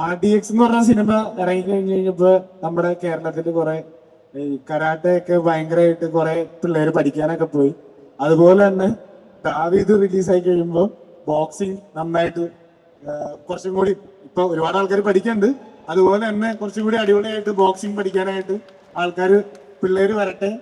RDX എന്ന് പറഞ്ഞ cinema ഇറങ്ങി കഴിഞ്ഞ് കഴിഞ്ഞപ്പോ നമ്മുടെ കേരളത്തിൽ കുറെ കരാട്ടെ ഒക്കെ ഭയങ്കരമായിട്ട് കുറെ പിള്ളേര് പഠിക്കാനൊക്കെ പോയി. അതുപോലെ തന്നെ ദാവീദ് റിലീസായി കഴിയുമ്പോൾ ബോക്സിങ് നന്നായിട്ട് കുറച്ചും കൂടി ഇപ്പൊ ഒരുപാട് ആൾക്കാർ പഠിക്കുന്നുണ്ട്. അതുപോലെ തന്നെ കുറച്ചും കൂടി അടിപൊളിയായിട്ട് ബോക്സിങ് പഠിക്കാനായിട്ട് ആൾക്കാർ പിള്ളേര് വരട്ടെ.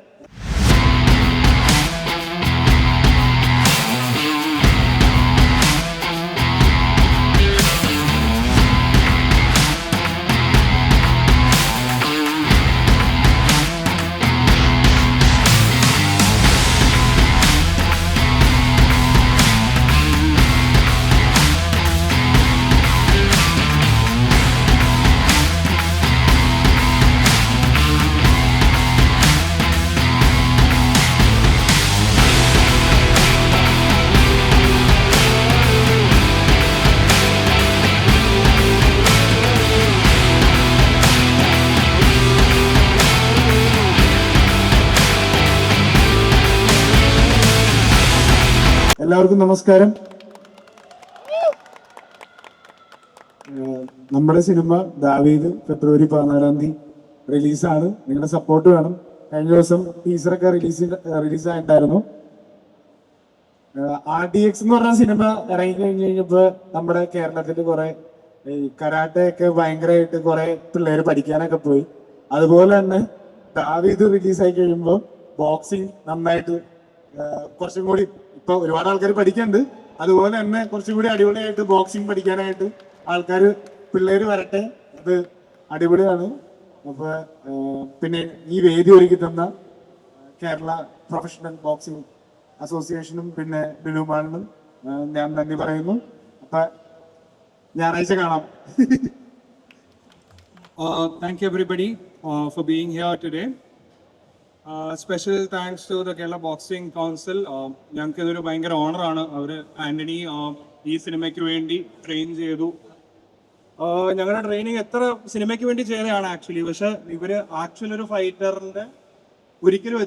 എല്ലാവർക്കും നമസ്കാരം. നമ്മുടെ സിനിമ ദാവീദ് ഫെബ്രുവരി 14 റിലീസാണ്. നിങ്ങളുടെ സപ്പോർട്ട് വേണം. കഴിഞ്ഞ ദിവസം ടീസറൊക്കെ റിലീസായിട്ടായിരുന്നു. RDX എന്ന് പറഞ്ഞ സിനിമ ഇറങ്ങി കഴിഞ്ഞ് കഴിഞ്ഞപ്പോ നമ്മുടെ കേരളത്തിൽ കുറെ കരാട്ടെ ഒക്കെ ഭയങ്കരമായിട്ട് കുറെ പിള്ളേര് പഠിക്കാനൊക്കെ പോയി. അതുപോലെ തന്നെ ദാവീദ് റിലീസായി കഴിയുമ്പോൾ ബോക്സിങ് നന്നായിട്ട് കുറച്ചും കൂടി ഇപ്പൊ ഒരുപാട് ആൾക്കാർ പഠിക്കുന്നുണ്ട്. അതുപോലെ തന്നെ കുറച്ചും കൂടി അടിപൊളിയായിട്ട് ബോക്സിങ് പഠിക്കാനായിട്ട് ആൾക്കാർ പിള്ളേര് വരട്ടെ. അത് അടിപൊളിയാണ്. അപ്പൊ പിന്നെ ഈ വേദി ഒരുക്കി തന്ന കേരള പ്രൊഫഷണൽ ബോക്സിംഗ് അസോസിയേഷനും പിന്നെ ബിലുമാണിനും ഞാൻ നന്ദി പറയുന്നു. അപ്പൊ ഞായറാഴ്ച കാണാം. Thank you everybody for being here today. Special thanks to the Kerala Boxing Council. ഞങ്ങൾക്ക് ഇതൊരു ഭയങ്കര ഓണറാണ്. അവർ ആന്റണി ഈ സിനിമയ്ക്ക് വേണ്ടി ട്രെയിൻ ചെയ്തു. ഞങ്ങളുടെ ട്രെയിനിങ് എത്ര സിനിമയ്ക്ക് വേണ്ടി ചെയ്തതാണ് ആക്ച്വലി. പക്ഷെ ഇവര് ആക്ച്വലി ഒരു ഫൈറ്ററിന്റെ ഒരിക്കലും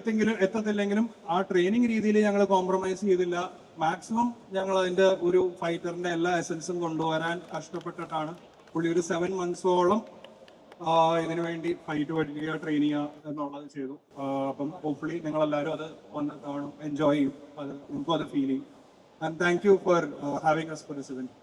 എത്തത്തില്ലെങ്കിലും ആ ട്രെയിനിങ് രീതിയിൽ ഞങ്ങൾ കോംപ്രമൈസ് ചെയ്തില്ല. മാക്സിമം ഞങ്ങൾ അതിന്റെ ഒരു ഫൈറ്ററിന്റെ എല്ലാ എസൻസും കൊണ്ടുവരാൻ കഷ്ടപ്പെട്ടിട്ടാണ് പുള്ളി ഒരു 7 months-ഓളം ഇതിനു വേണ്ടി ഫൈറ്റ് പഠിക്കുക, ട്രെയിൻ ചെയ്യുക എന്നുള്ളത് ചെയ്തു. അപ്പം ഹോപ്പ്ഫുള്ളി നിങ്ങളെല്ലാവരും അത് വന്ന് കാണും, എൻജോയ് ചെയ്യും, അത് നിങ്ങൾക്കും അത് ഫീൽ ചെയ്യും. And thank you for having us for this event.